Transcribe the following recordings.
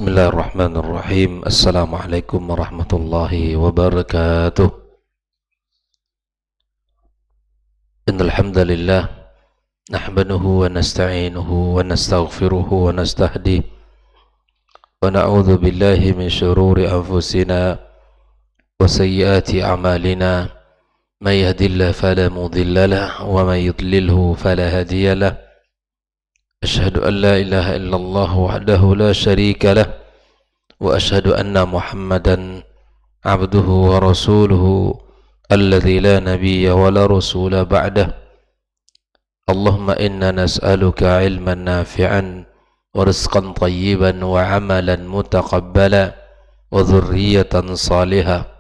Bismillahirrahmanirrahim. Assalamualaikum warahmatullahi wabarakatuh. Innal hamdalillah nahmaduhu wa nasta'inuhu wa nastaghfiruhu wa nastahdihi wa na'udzu billahi min shururi anfusina wa sayyiati a'malina. May yahdihillahu fala mudilla lahu wa may yudlilhu fala hadiya lahu. Asyhadu an la ilaha illallah wahdahu la syarika lahu wa asyhadu anna Muhammadan abduhu wa rasuluhu alladzi la nabiyya wa la rasula ba'dah. Allahumma inna nas'aluka ilman nafi'an wa rizqan tayyiban wa amalan mutaqabbala wa dhurriyyatan salihah.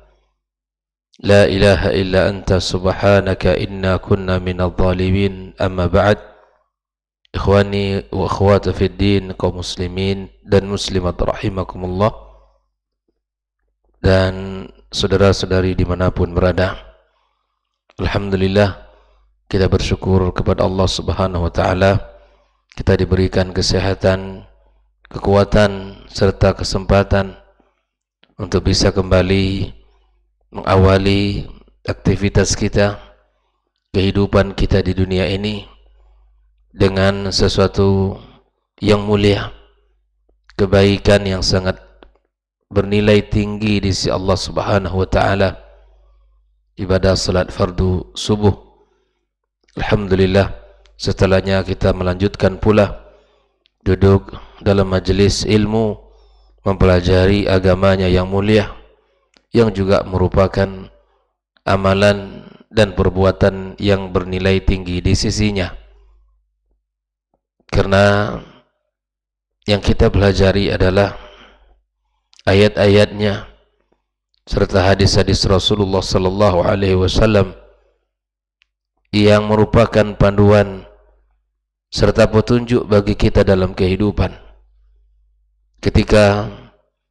La ilaha illa anta subhanaka inna kunna minadh dhalimin. Amma ba'd. Ikhwani wa akhwati fid din, kaum muslimin dan muslimat rahimakumullah, dan saudara-saudari dimanapun berada, alhamdulillah kita bersyukur kepada Allah Subhanahu wa ta'ala. Kita diberikan kesehatan, kekuatan serta kesempatan untuk bisa kembali mengawali aktivitas kita, kehidupan kita di dunia ini dengan sesuatu yang mulia, kebaikan yang sangat bernilai tinggi di sisi Allah Subhanahu wa ta'ala, ibadah salat fardu subuh. Alhamdulillah, setelahnya kita melanjutkan pula duduk dalam majelis ilmu, mempelajari agamanya yang mulia, yang juga merupakan amalan dan perbuatan yang bernilai tinggi di sisinya. Karena yang kita pelajari adalah ayat-ayatnya serta hadis-hadis Rasulullah sallallahu alaihi wasallam yang merupakan panduan serta petunjuk bagi kita dalam kehidupan. Ketika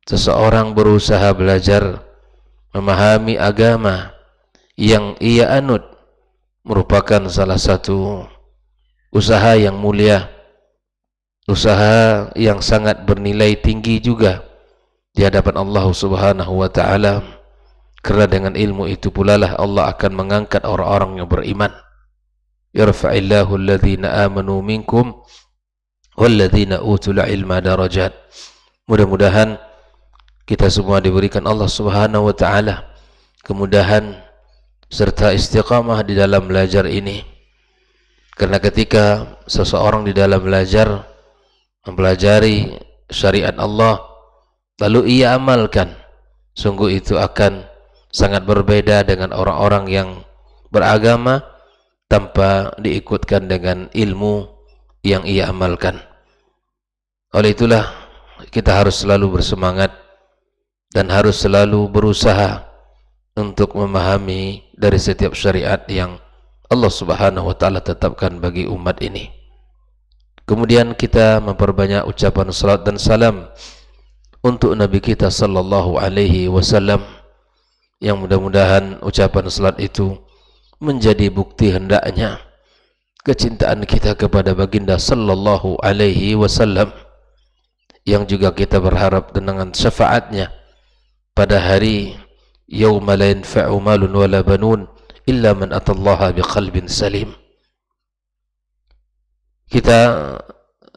seseorang berusaha belajar memahami agama yang ia anut, merupakan salah satu usaha yang mulia, usaha yang sangat bernilai tinggi juga di hadapan Allah Subhanahu wa ta'ala. Kerana dengan ilmu itu pula lah Allah akan mengangkat orang-orang yang beriman. Yarfa'illahu alladhina amanu minkum walladhina utul ilma darajat. Mudah-mudahan kita semua diberikan Allah Subhanahu wa ta'ala kemudahan serta istiqamah di dalam belajar ini. Karena ketika seseorang di dalam belajar mempelajari syariat Allah lalu ia amalkan, sungguh itu akan sangat berbeda dengan orang-orang yang beragama tanpa diikutkan dengan ilmu yang ia amalkan. Oleh itulah kita harus selalu bersemangat dan harus selalu berusaha untuk memahami dari setiap syariat yang Allah Subhanahu wa ta'ala tetapkan bagi umat ini. Kemudian kita memperbanyak ucapan salat dan salam untuk Nabi kita sallallahu alaihi wasallam, yang mudah-mudahan ucapan salat itu menjadi bukti hendaknya kecintaan kita kepada baginda sallallahu alaihi wasallam, yang juga kita berharap dengan syafaatnya pada hari yauma la yanfa'u malun wala banun illa man atallaha biqalbin salim. Kita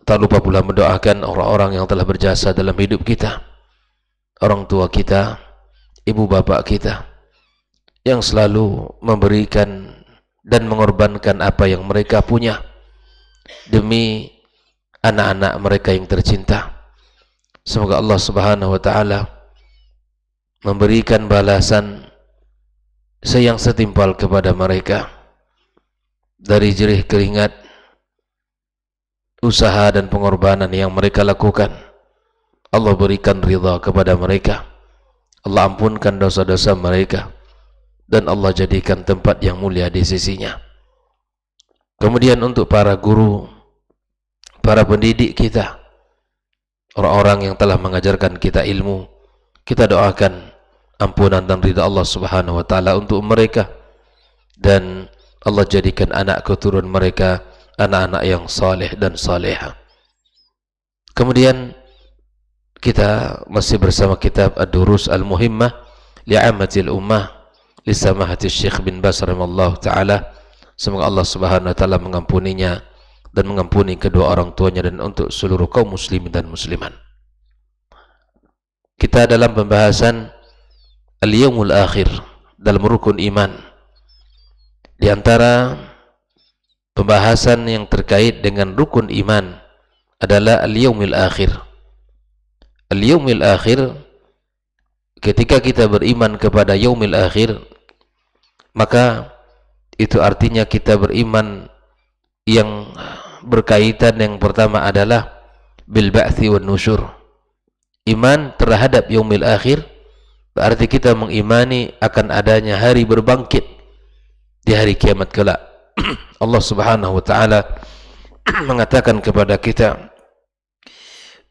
tak lupa pula mendoakan orang-orang yang telah berjasa dalam hidup kita, orang tua kita, ibu bapak kita, yang selalu memberikan dan mengorbankan apa yang mereka punya demi anak-anak mereka yang tercinta. Semoga Allah Subhanahu wa ta'ala memberikan balasan yang setimpal kepada mereka dari jerih keringat, usaha dan pengorbanan yang mereka lakukan. Allah berikan ridha kepada mereka, Allah ampunkan dosa-dosa mereka, dan Allah jadikan tempat yang mulia di sisinya. Kemudian untuk para guru, para pendidik kita, orang-orang yang telah mengajarkan kita ilmu, kita doakan ampunan dan ridha Allah Subhanahu wa ta'ala untuk mereka, dan Allah jadikan anak keturunan mereka anak-anak yang saleh dan saleha. Kemudian Kita masih bersama kitab Ad-Durus Al-Muhimmah li'ammatil ummah li samahati Syekh bin Baz rahimallahu taala. Semoga Allah Subhanahu wa taala mengampuninya dan mengampuni kedua orang tuanya dan untuk seluruh kaum muslimin dan musliman. Kita dalam pembahasan Al-Yawmul Akhir dalam rukun iman. Di antara pembahasan yang terkait dengan rukun iman adalah Al-Yawmul Akhir. Al-Yawmul Akhir, ketika kita beriman kepada Yaumil Akhir, maka itu artinya kita beriman yang berkaitan, yang pertama adalah bil ba'thi wan nusyur. Iman terhadap Yaumil Akhir berarti kita mengimani akan adanya hari berbangkit di hari kiamat kelak. Allah Subhanahu wa taala mengatakan kepada kita,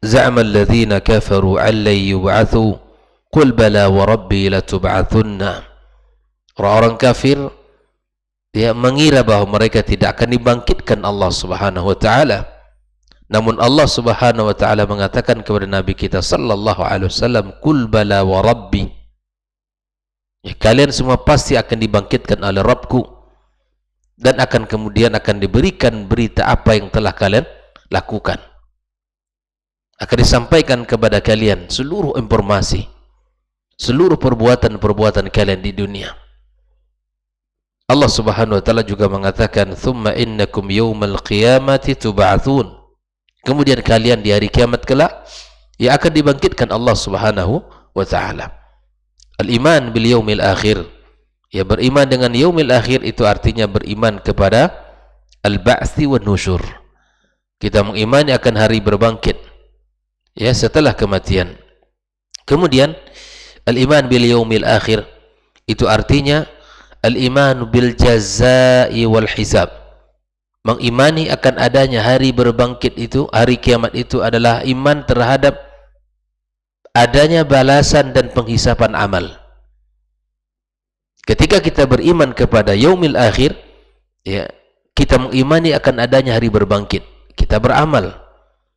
za'ama alladhina kafaru 'allan yub'atsu qul bala wa rabbi latub'atsunna. Orang-orang kafir dia mengira bahwa mereka tidak akan dibangkitkan Allah Subhanahu wa taala. Namun Allah Subhanahu wa taala mengatakan kepada Nabi kita sallallahu alaihi wasallam, qul bala wa rabbi, ya, kalian semua pasti akan dibangkitkan oleh Rabbku dan akan kemudian akan diberikan berita apa yang telah kalian lakukan. Akan disampaikan kepada kalian seluruh informasi, seluruh perbuatan-perbuatan kalian di dunia. Allah Subhanahu wa taala juga mengatakan, "Tsumma innakum yaumal qiyamati tub'atsun." Kemudian kalian di hari kiamat kelak ya akan dibangkitkan Allah Subhanahu wa taala. Al-iman bil yaumil akhir, ya, beriman dengan yaumil akhir itu artinya beriman kepada al-ba'tsi wan nusyur. Kita mengimani akan hari berbangkit, ya, setelah kematian. Kemudian al-iman bil yaumil akhir itu artinya al-iman bil jazaa'i wal hisab. Mengimani akan adanya hari berbangkit itu, hari kiamat itu adalah iman terhadap adanya balasan dan penghisapan amal. Ketika kita beriman kepada yaumil akhir, ya, kita mengimani akan adanya hari berbangkit. Kita beramal,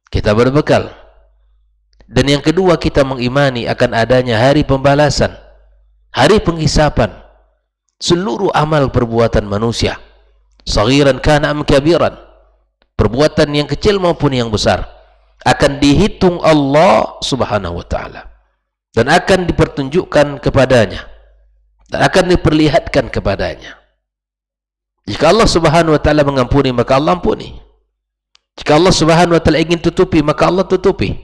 kita berbekal. Dan yang kedua, kita mengimani akan adanya hari pembalasan, hari penghisapan seluruh amal perbuatan manusia, saghiran kana am kabiran, perbuatan yang kecil maupun yang besar, akan dihitung Allah Subhanahu wa taala dan akan dipertunjukkan kepadanya dan akan diperlihatkan kepadanya. Jika Allah Subhanahu wa taala mengampuni, maka Allah ampuni. Jika Allah Subhanahu wa taala ingin tutupi, maka Allah tutupi.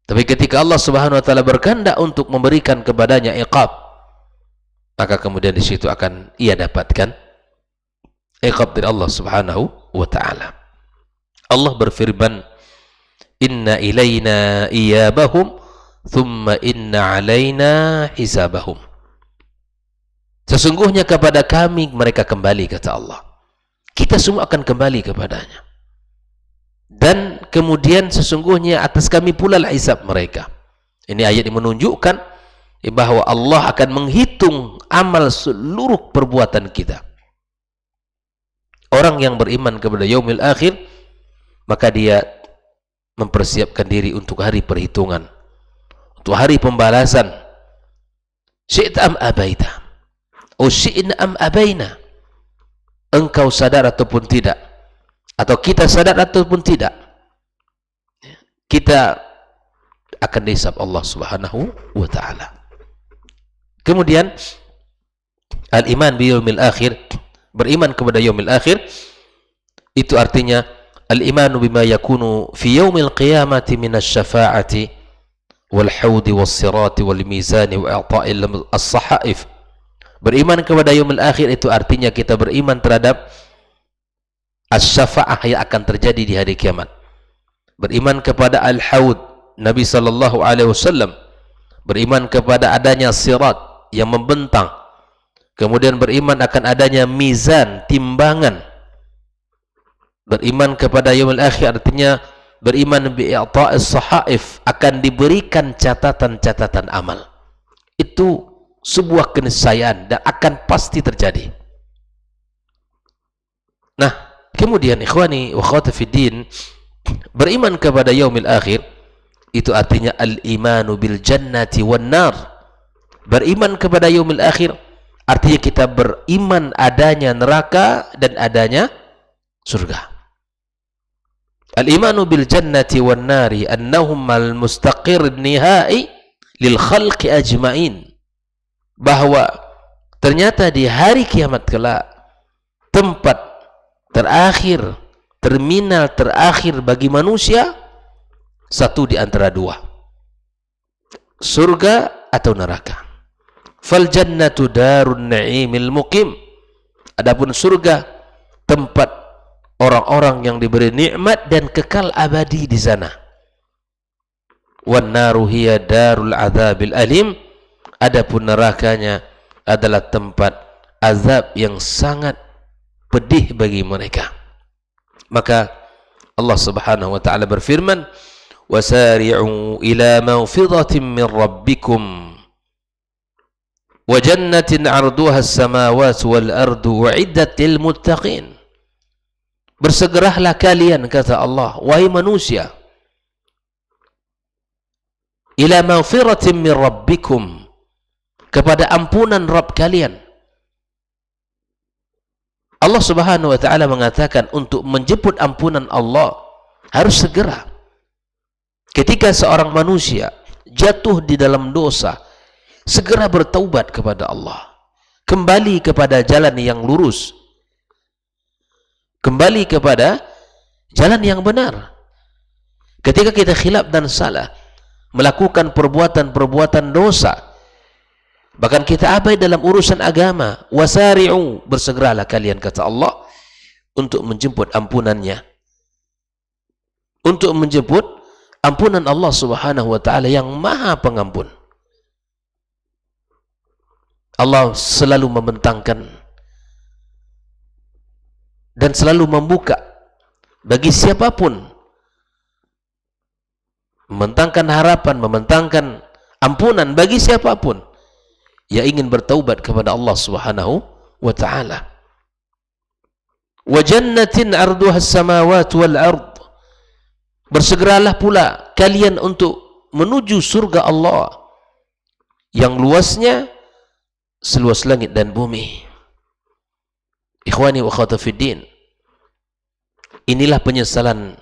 Tapi ketika Allah Subhanahu wa taala berkehendak untuk memberikan kepadanya iqab, maka kemudian di situ akan ia dapatkan iqab dari Allah Subhanahu wa taala. Allah berfirman, inna ilayna iyabahum thumma inna alayna hisabahum. Sesungguhnya kepada kami mereka kembali, kata Allah. Kita semua akan kembali kepadanya. Dan kemudian sesungguhnya atas kami pula lah hisab mereka. Ini ayat yang menunjukkan bahwa Allah akan menghitung amal seluruh perbuatan kita. Orang yang beriman kepada yaumil akhir, maka dia mempersiapkan diri untuk hari perhitungan, untuk hari pembalasan. Syi'ta am abaita, o syi'na am abaina, engkau sadar ataupun tidak, atau kita sadar ataupun tidak, kita akan dihisab Allah Subhanahu wa taala. Kemudian al-iman bi yaumil akhir, beriman kepada yaumil akhir itu artinya al-imanu bima yakunu fi yaumil qiyamati minasy syafa'ati wal haudi was sirati wal mizani wa i'ta'il as-sahaif. Beriman kepada yaumil akhir itu artinya kita beriman terhadap as-syafa'ah yang akan terjadi di hari kiamat. Beriman kepada al-haud Nabi sallallahu alaihi wasallam, beriman kepada adanya sirat yang membentang, kemudian beriman akan adanya mizan, timbangan. Beriman kepada yaumil akhir artinya beriman bi'ata'is sahaif, akan diberikan catatan-catatan amal. Itu sebuah keniscayaan dan akan pasti terjadi. Nah, kemudian ikhwani wa akhwati fid din, beriman kepada yaumil akhir Itu artinya al-imanu bil jannati wan nar. Beriman kepada yaumil akhir artinya kita beriman adanya neraka dan adanya surga. Al-imanu bil jannati wan nari annahum al mustaqir nihai lil khalqi ajmain. Bahwa ternyata di hari kiamat kelak tempat terakhir, terminal terakhir bagi manusia satu di antara dua, surga atau neraka. Fal jannatu darun na'imil muqim. Adapun surga tempat orang-orang yang diberi nikmat dan kekal abadi di sana. Wan naru hiya darul adzabil alim. Adapun nerakanya adalah tempat azab yang sangat pedih bagi mereka. Maka Allah Subhanahu wa taala berfirman, "Wasari'u ila maghfiratin min rabbikum wa jannatin 'arduha as-samawati wal ardu u'iddat lil muttaqin." Bersegeralah kalian, kata Allah, wahai manusia, ila maghfiratin min rabbikum, kepada ampunan Rabb kalian. Allah Subhanahu wa taala mengatakan untuk menjemput ampunan Allah harus segera. Ketika seorang manusia jatuh di dalam dosa, segera bertaubat kepada Allah, kembali kepada jalan yang lurus, kembali kepada jalan yang benar. Ketika kita khilaf dan salah, melakukan perbuatan-perbuatan dosa, bahkan kita abai dalam urusan agama, wasari'u, bersegeralah kalian, kata Allah, untuk menjemput ampunannya, untuk menjemput ampunan Allah Subhanahu wa taala yang Maha Pengampun. Allah selalu membentangkan dan selalu membuka bagi siapapun, membentangkan harapan, membentangkan ampunan bagi siapapun yang ingin bertaubat kepada Allah Subhanahu wa taala. Wa jannatin 'arduha as-samawati wal ard. Bersegeralah pula kalian untuk menuju surga Allah yang luasnya seluas langit dan bumi. Ikhwani wa akhwati fiddin, inilah penyesalan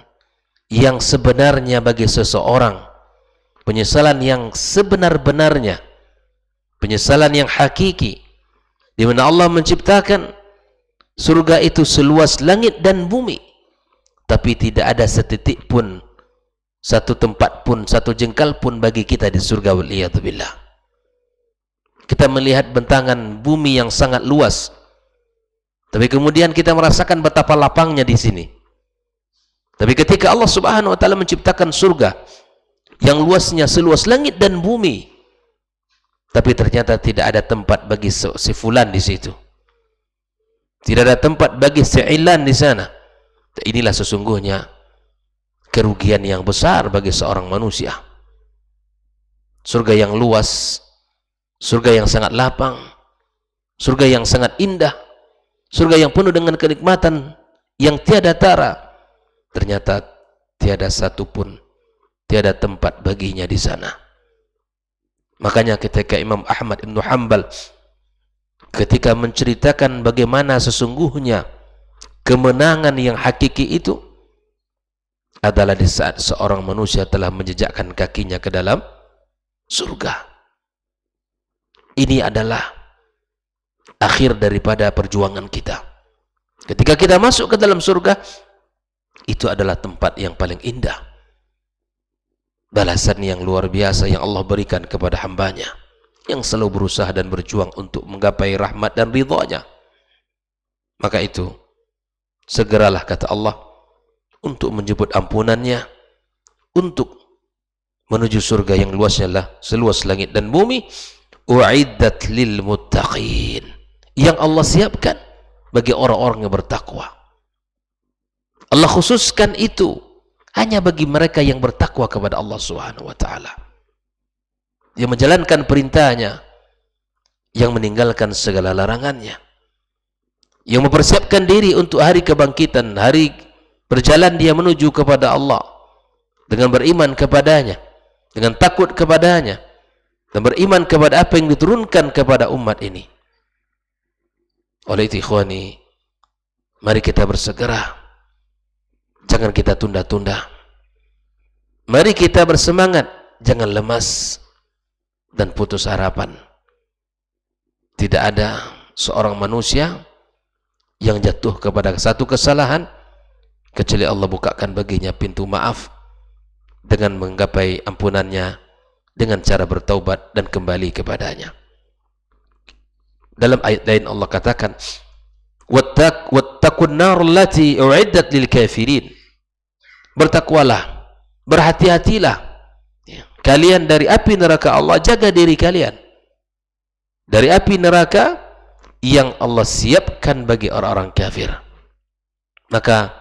yang sebenarnya bagi seseorang, penyesalan yang sebenar-benarnya, penyesalan yang hakiki, di mana Allah menciptakan surga itu seluas langit dan bumi, tapi tidak ada setitik pun, satu tempat pun, satu jengkal pun bagi kita di surga. Waliyadzubillah. Kita melihat bentangan bumi yang sangat luas, tapi kemudian kita merasakan betapa lapangnya di sini. Tapi ketika Allah Subhanahu wa taala menciptakan surga yang luasnya seluas langit dan bumi, tapi ternyata tidak ada tempat bagi si fulan di situ, tidak ada tempat bagi si ilan di sana. Inilah sesungguhnya kerugian yang besar bagi seorang manusia. Surga yang luas, surga yang sangat lapang, surga yang sangat indah, surga yang penuh dengan kenikmatan yang tiada tara, ternyata tiada satu pun, tiada tempat baginya di sana. Makanya ketika Imam Ahmad Ibn Hanbal ketika menceritakan bagaimana sesungguhnya kemenangan yang hakiki itu adalah di saat seorang manusia telah menjejakkan kakinya ke dalam surga. Ini adalah akhir daripada perjuangan kita. Ketika kita masuk ke dalam surga, itu adalah tempat yang paling indah, balasan yang luar biasa yang Allah berikan kepada hambanya yang selalu berusaha dan berjuang untuk menggapai rahmat dan ridhanya. Maka itu, segeralah, kata Allah, untuk menjemput ampunannya, untuk menuju surga yang luasnya lah seluas langit dan bumi, u'iddat lil muttaqin, yang Allah siapkan bagi orang-orang yang bertakwa. Allah khususkan itu hanya bagi mereka yang bertakwa kepada Allah Subhanahu wa taala, yang menjalankan perintahnya, yang meninggalkan segala larangannya, yang mempersiapkan diri untuk hari kebangkitan, hari berjalan dia menuju kepada Allah dengan beriman kepadanya, dengan takut kepadanya dan beriman kepada apa yang diturunkan kepada umat ini. Oleh itu ikhwani, mari kita bersegera, jangan kita tunda-tunda. Mari kita bersemangat, jangan lemas dan putus harapan. Tidak ada seorang manusia yang jatuh kepada satu kesalahan kecuali Allah bukakan baginya pintu maaf dengan menggapai ampunannya dengan cara bertaubat dan kembali kepadanya. Dalam ayat lain Allah katakan, wattaqun nar allati u'iddat lil kafirin. Bertakwalah, berhati-hatilah kalian dari api neraka Allah, jaga diri kalian dari api neraka yang Allah siapkan bagi orang-orang kafir. Maka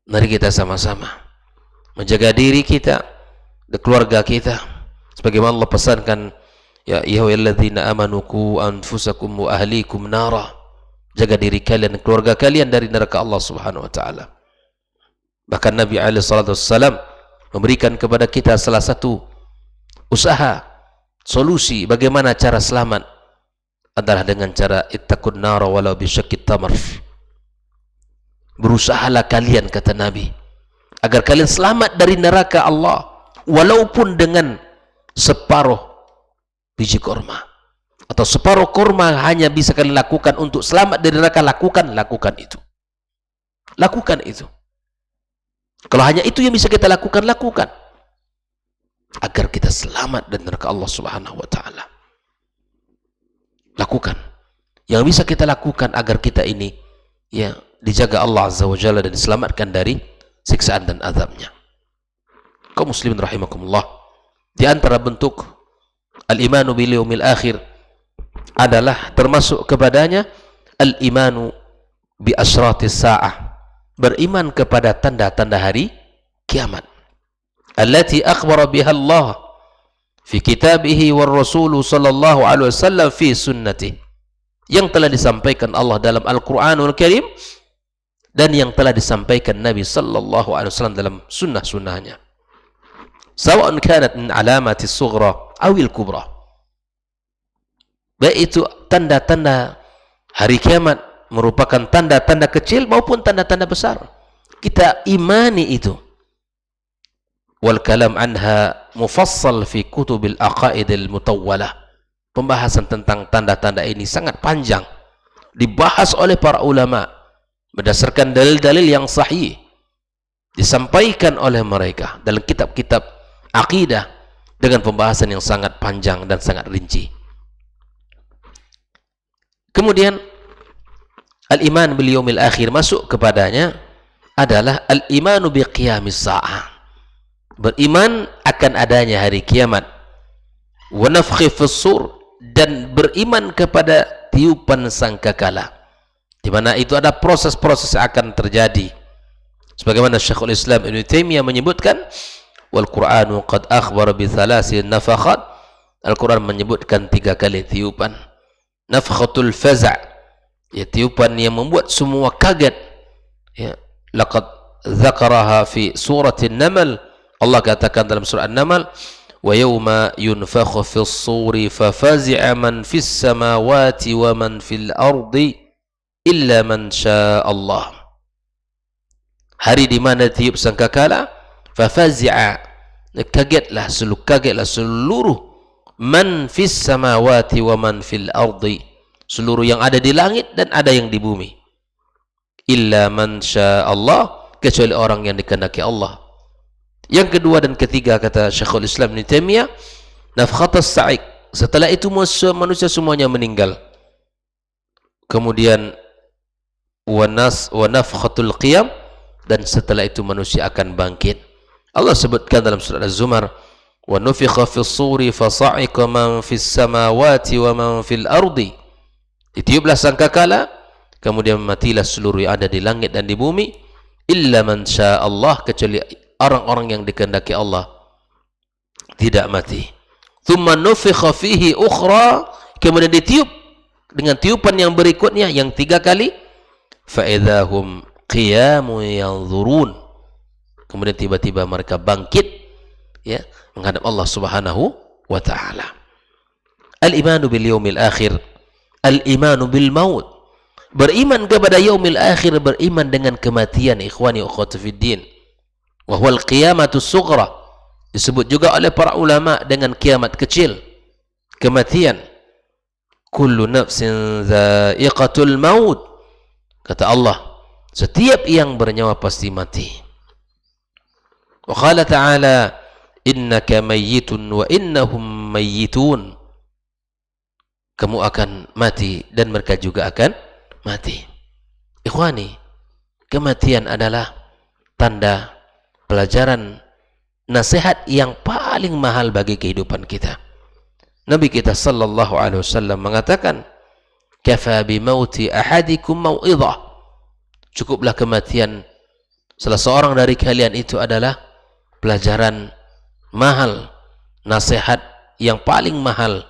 mari kita sama-sama menjaga diri kita dan keluarga kita sebagaimana Allah pesankan, ya ayyuhalladzina amanu qu anfusakum wa ahlikum nara. Jaga diri kalian dan keluarga kalian dari neraka Allah Subhanahu wa taala. Bahkan Nabi alaihi salatu wassalam memberikan kepada kita salah satu usaha, solusi bagaimana cara selamat adalah dengan cara ittaqun nar walau bisyaqqit tamr. Berusahalah kalian, kata Nabi, agar kalian selamat dari neraka Allah walaupun dengan separuh biji korma, atau separuh korma hanya bisa kalian lakukan untuk selamat dari neraka. Lakukan itu. Lakukan itu. Kalau hanya itu yang bisa kita lakukan, lakukan agar kita selamat dari neraka Allah Subhanahu wa taala. Lakukan yang bisa kita lakukan agar kita ini ya dijaga Allah Azza wa Jalla dan diselamatkan dari siksaan dan azabnya. Kaum muslimin rahimakumullah, di antara bentuk al-imanu bil yaumil akhir adalah termasuk kepadanya al-imanu bi asratis sa'ah, beriman kepada tanda-tanda hari kiamat. Allati akhbara biha Allah fi kitabihi war rasul sallallahu alaihi wasallam fi sunnati, yang telah disampaikan Allah dalam Al-Qur'anul Karim dan yang telah disampaikan Nabi sallallahu alaihi wasallam dalam sunnah-sunnahnya. Sawa'un kanat min alamati sughra awil kubra, baik itu tanda-tanda hari kiamat merupakan tanda-tanda kecil maupun tanda-tanda besar, kita imani itu. Wal kalam anha mufassal fi kutubil aqaidil mutawwalah. Pembahasan tentang tanda-tanda ini sangat panjang, dibahas oleh para ulama berdasarkan dalil-dalil yang sahih, disampaikan oleh mereka dalam kitab-kitab akidah dengan pembahasan yang sangat panjang dan sangat rinci. Kemudian al-iman bil yaumil akhir, masuk kepadanya adalah al-imanu bi qiyamis sa'ah, beriman akan adanya hari kiamat, wa nafkhi fis sur, dan beriman kepada tiupan sangkakala, di mana itu ada proses-proses yang akan terjadi. Sebagaimana Syekhul Islam Ibnu Taimiyah menyebutkan, wal Qur'anu qad akhbara bi thalasi nafakhat, Al-Quran menyebutkan 3 kali tiupan. Nafkhatul faza', ya tiupan yang membuat semua kaget, ya. Laqad dzakaraha fi suratin Naml, Allah katakan dalam surah An-Naml, wa yawma yunfakhu fis suri fafazi'a man fis samawati wa man fil ardi illa man syaa Allah. Hari di mana tiup sangkakala, fafazi'a, kagetlah seluruh man fis samawati wa man fil ardi, seluruh yang ada di langit dan ada yang di bumi, illa man syaa Allah, kecuali orang yang dikehendaki Allah. Yang kedua dan ketiga, kata Syekhul Islam Ibnu Taimiyah, nafkhatus sa'iq, setelah itu manusia semuanya meninggal. Kemudian wa nafkhatul qiyam, dan setelah itu manusia akan bangkit. Allah sebutkan dalam surah Az-Zumar, wa nufikha fis suri fasa'iqa man fis samawati wa man fil ardi, ditiuplah sangkakala, kemudian matilah seluruh yang ada di langit dan di bumi, illa man syaa Allah, kecuali orang-orang yang dikehendaki Allah tidak mati. Thumma nufikha fihi ukhra, kemudian ditiup dengan tiupan yang berikutnya yang 3 kali, fa idzahum qiyamun yanzurun, kemudian tiba-tiba mereka bangkit, ya, menghadap Allah Subhanahu wa taala. Al-imanu bil yaumil akhir, al-imanu bil maut. Beriman kepada yaumil akhir, beriman dengan kematian, ikhwani wa akhwati fiddin. Wa huwa al-qiyamatus sughra. Disebut juga oleh para ulama dengan kiamat kecil, kematian. Kullu nafsin dha'iqatul maut. Kata Allah, setiap yang bernyawa pasti mati. Wa qala ta'ala, innaka mayyitun wa innahum mayyitun. Kamu akan mati dan mereka juga akan mati. Ikhwani, kematian adalah tanda, pelajaran, nasihat yang paling mahal bagi kehidupan kita. Nabi kita sallallahu alaihi wasallam mengatakan, kafa bi mauti ahadikum mau'izah. Cukuplah kematian salah seorang dari kalian itu adalah pelajaran mahal, nasihat yang paling mahal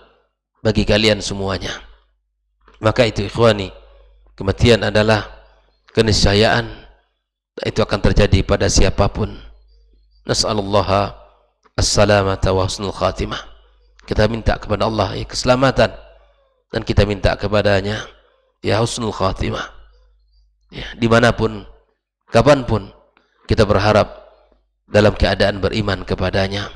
bagi kalian semuanya. Maka itu ikhwani, kematian adalah keniscayaan, itu akan terjadi pada siapapun. Nas'alullaha as-salamata wa husnul khatimah. Kita minta kepada Allah ya keselamatan, dan kita minta kepadanya ya husnul khatimah. Ya, dimanapun, kapanpun, kita berharap dalam keadaan beriman kepadanya,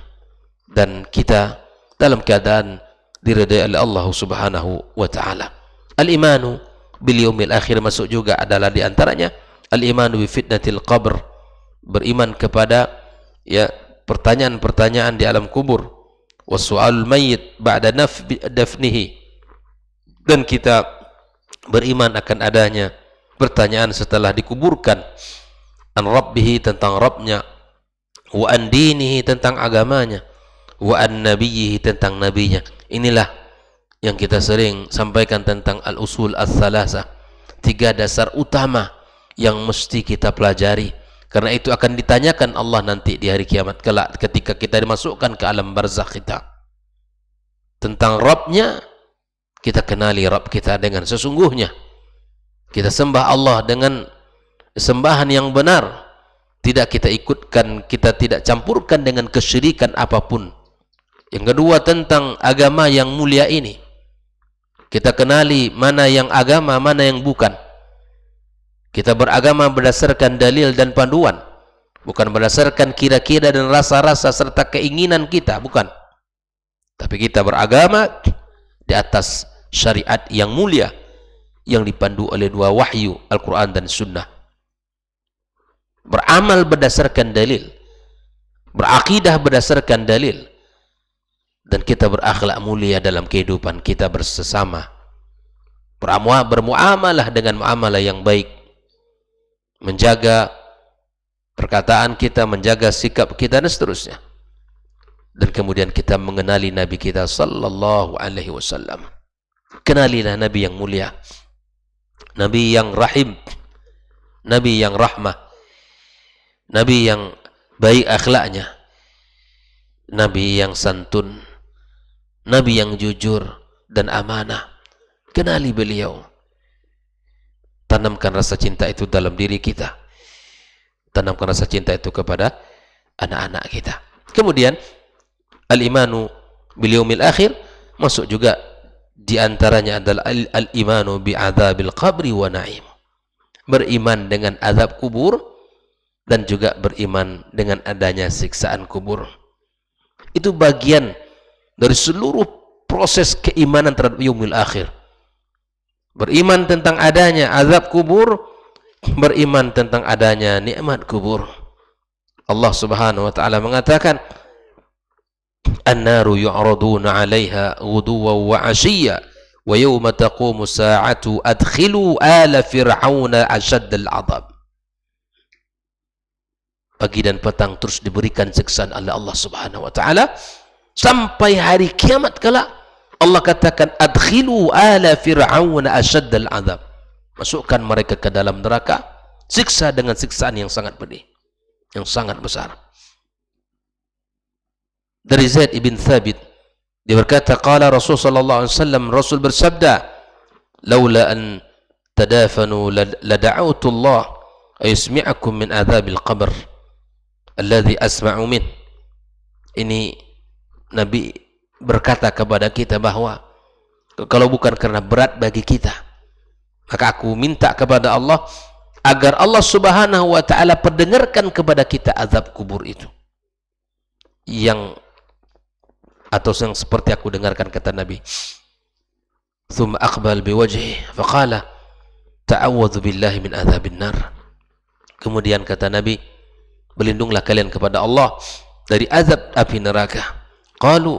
dan kita dalam keadaan diridai oleh Allah Subhanahu wa taala. Al-imanu bil yaumil akhir masuk juga adalah di antaranya al-imanu bi fitnatil qabr, beriman kepada ya pertanyaan-pertanyaan di alam kubur, wasu'alul mayyit ba'da dafnihi, dan kita beriman akan adanya pertanyaan setelah dikuburkan, an rabbihi, tentang Rabbnya, wa an dinihi, tentang agamanya, wa an nabiyyihi, tentang nabinya. Inilah yang kita sering sampaikan tentang al-usul al-thalatha, 3 dasar utama yang mesti kita pelajari, karena itu akan ditanyakan Allah nanti di hari kiamat kelak ketika kita dimasukkan ke alam barzakh kita. Tentang Rabbnya, kita kenali Rabb kita dengan sesungguhnya, kita sembah Allah dengan sembahan yang benar, tidak kita ikutkan, kita tidak campurkan dengan kesyirikan apapun. Yang kedua, tentang agama yang mulia ini, kita kenali mana yang agama, mana yang bukan. Kita beragama berdasarkan dalil dan panduan, bukan berdasarkan kira-kira dan rasa-rasa serta keinginan kita, bukan. Tapi kita beragama di atas syariat yang mulia, yang dipandu oleh 2 wahyu, Al-Quran dan Sunnah. Beramal berdasarkan dalil, berakidah berdasarkan dalil, dan kita berakhlak mulia dalam kehidupan kita bersesama, bermuamalah dengan muamalah yang baik, menjaga perkataan kita, menjaga sikap kita, dan seterusnya. Dan kemudian kita mengenali Nabi kita sallallahu alaihi wasallam. Kenalilah Nabi yang mulia, Nabi yang rahim, Nabi yang rahmah, Nabi yang baik akhlaknya, Nabi yang santun, Nabi yang jujur dan amanah. Kenali beliau, tanamkan rasa cinta itu dalam diri kita, tanamkan rasa cinta itu kepada anak-anak kita. Kemudian al-imanu bil yaumil akhir masuk juga di antaranya adalah al-imanu bi adzabil qabri wa na'im, beriman dengan azab kubur dan juga beriman dengan adanya siksaan kubur. Itu bagian dari seluruh proses keimanan terhadap yaumil akhir. Beriman tentang adanya azab kubur, beriman tentang adanya nikmat kubur. Allah Subhanahu wa taala mengatakan, an-naru yu'raduna 'alaiha ghuduwan wa 'ashiyya wa yawma taqumu sa'atu adkhilu ala fir'auna ashaddal 'adab. Pagi dan petang terus diberikan siksaan oleh Allah Subhanahu wa taala sampai hari kiamat kelak. Allah katakan, adkhilu ala fir'auna ashaddal 'adab. Masukkan mereka ke dalam neraka, siksa dengan siksaan yang sangat pedih, yang sangat besar. Dari Zaid ibn Thabit, dia berkata, qala Rasul sallallahu alaihi wasallam, Rasul bersabda, laula an tadafanu lada'autu Allah ayusmi'akum min adzabil qabr alladhi asma'u min. Ini Nabi berkata kepada kita bahwa kalau bukan karena berat bagi kita, maka aku minta kepada Allah agar Allah Subhanahu wa ta'ala perdengarkan kepada kita azab kubur itu, yang atau yang seperti aku dengarkan kata Nabi, thumma aqbal biwajhi faqala ta'awwadhu billahi min azabin nar. Kemudian kata Nabi, berlindunglah kalian kepada Allah dari azab api neraka. Qalu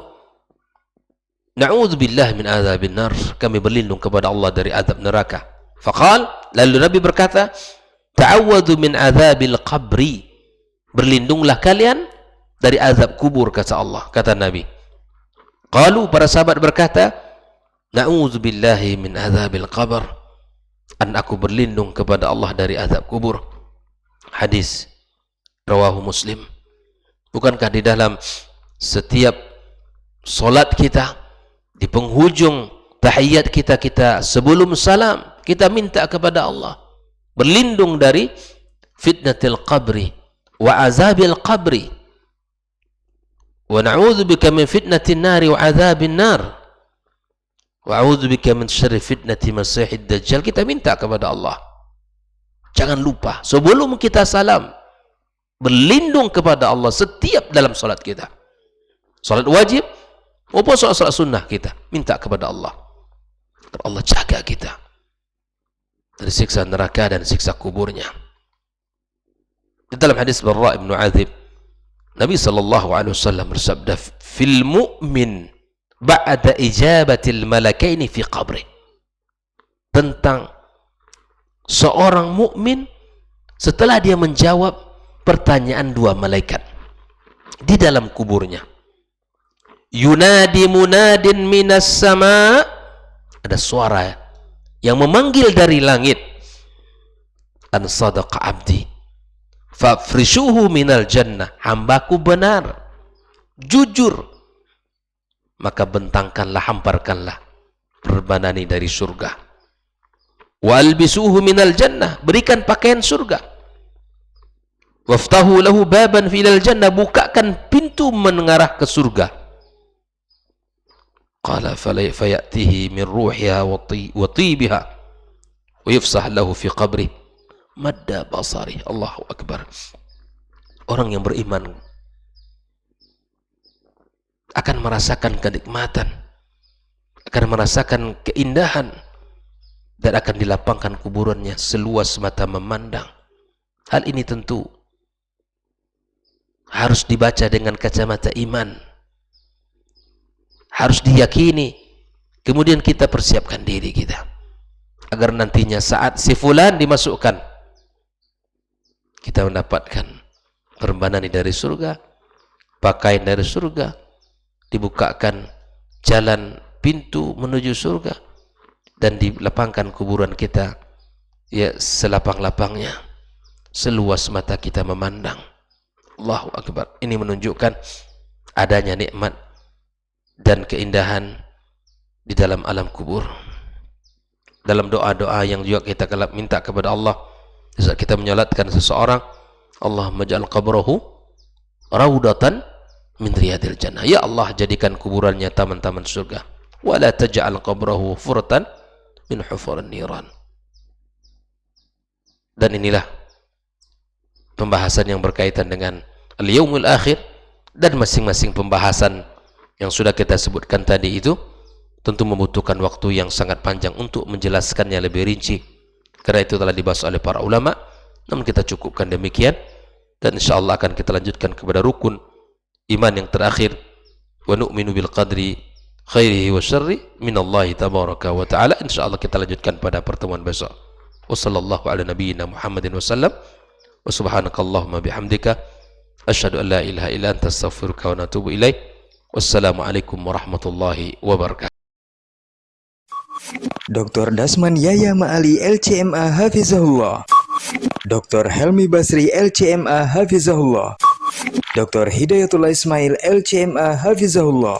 na'udzu billahi min azabin nar, kami berlindung kepada Allah dari azab neraka. Faqal, lalu Nabi berkata, ta'awwadhu min azabil qabri, berlindunglah kalian dari azab kubur, kata Allah, kata Nabi. Qalu, para sahabat berkata, na'udzu billahi min azabil qabr, dan aku berlindung kepada Allah dari azab kubur. Hadis rawahu Muslim. Bukankah di dalam setiap solat kita, di penghujung tahiyat kita, sebelum salam, kita minta kepada Allah berlindung dari fitnatil qabri wa azabil qabri, wa na'udzubika min fitnatin nari wa azabin nar, wa a'udzubika min syarri fitnati masihid dajjal. Kita minta kepada Allah. Jangan lupa sebelum kita salam berlindung kepada Allah setiap dalam salat kita, salat wajib maupun salat sunnah, kita minta kepada Allah agar Allah jaga kita dari siksa neraka dan siksa kuburnya. Di dalam hadis Barra ibn Azib, Nabi sallallahu alaihi wasallam bersabda, fil mu'min ba'da ijabatil malakaini fi qabri, tentang seorang mukmin setelah dia menjawab pertanyaan dua malaikat di dalam kuburnya. Yunadi munadin minas sama, ada suara yang memanggil dari langit, an sadaqa abdi fafrishuhu minal jannah, hambaku benar, jujur, maka bentangkanlah, hamparkanlah perbanani dari surga. Wa albisuhu minal jannah, berikan pakaian surga. Waftahu lahu baban filal jannah, bukakan pintu mengarah ke surga. Qala fayatihi min ruhiha wa tibiha wa yufsah lahu fi qabri madda basari. Allahu akbar. Orang yang beriman akan merasakan kenikmatan, akan merasakan keindahan, dan akan dilapangkan kuburannya seluas mata memandang. Hal ini tentu harus dibaca dengan kacamata iman, harus diyakini. Kemudian kita persiapkan diri kita agar nantinya saat si fulan dimasukkan, kita mendapatkan perbanani dari surga, pakaian dari surga, dibukakan jalan pintu menuju surga, dan dilapangkan kuburan kita ya selapang-lapangnya, seluas mata kita memandang. Allahu akbar. Ini menunjukkan adanya nikmat dan keindahan di dalam alam kubur. Dalam doa-doa yang juga kita minta kepada Allah saat kita menyolatkan seseorang, Allahumma ja'al qabrahu raudatan min riyadil jannah, ya Allah jadikan kuburannya taman-taman surga, wa la taj'al qabrahu furtan min hufuran niran. Dan inilah pembahasan yang berkaitan dengan al-yaumul akhir, dan masing-masing pembahasan yang sudah kita sebutkan tadi itu tentu membutuhkan waktu yang sangat panjang untuk menjelaskannya lebih rinci, karena itu telah dibahas oleh para ulama. Namun kita cukupkan demikian, dan insyaallah akan kita lanjutkan kepada rukun iman yang terakhir, wa nu'minu bil qadri khairihi wa syarri minallahi tabaraka wa ta'ala. Insyaallah kita lanjutkan pada pertemuan besok. Wa sallallahu ala nabiyyina Muhammadin wasallam. Wa subhanakallahumma bihamdika asyhadu an la ilaha illa anta astaghfiruka wa atubu ilaik. Wassalamualaikum warahmatullahi wabarakatuh. Dr. Dasman Yaya Ma'ali LCMA Hafizahullah, Dr. Helmi Basri LCMA Hafizahullah, Dr. Hidayatullah Ismail LCMA Hafizahullah.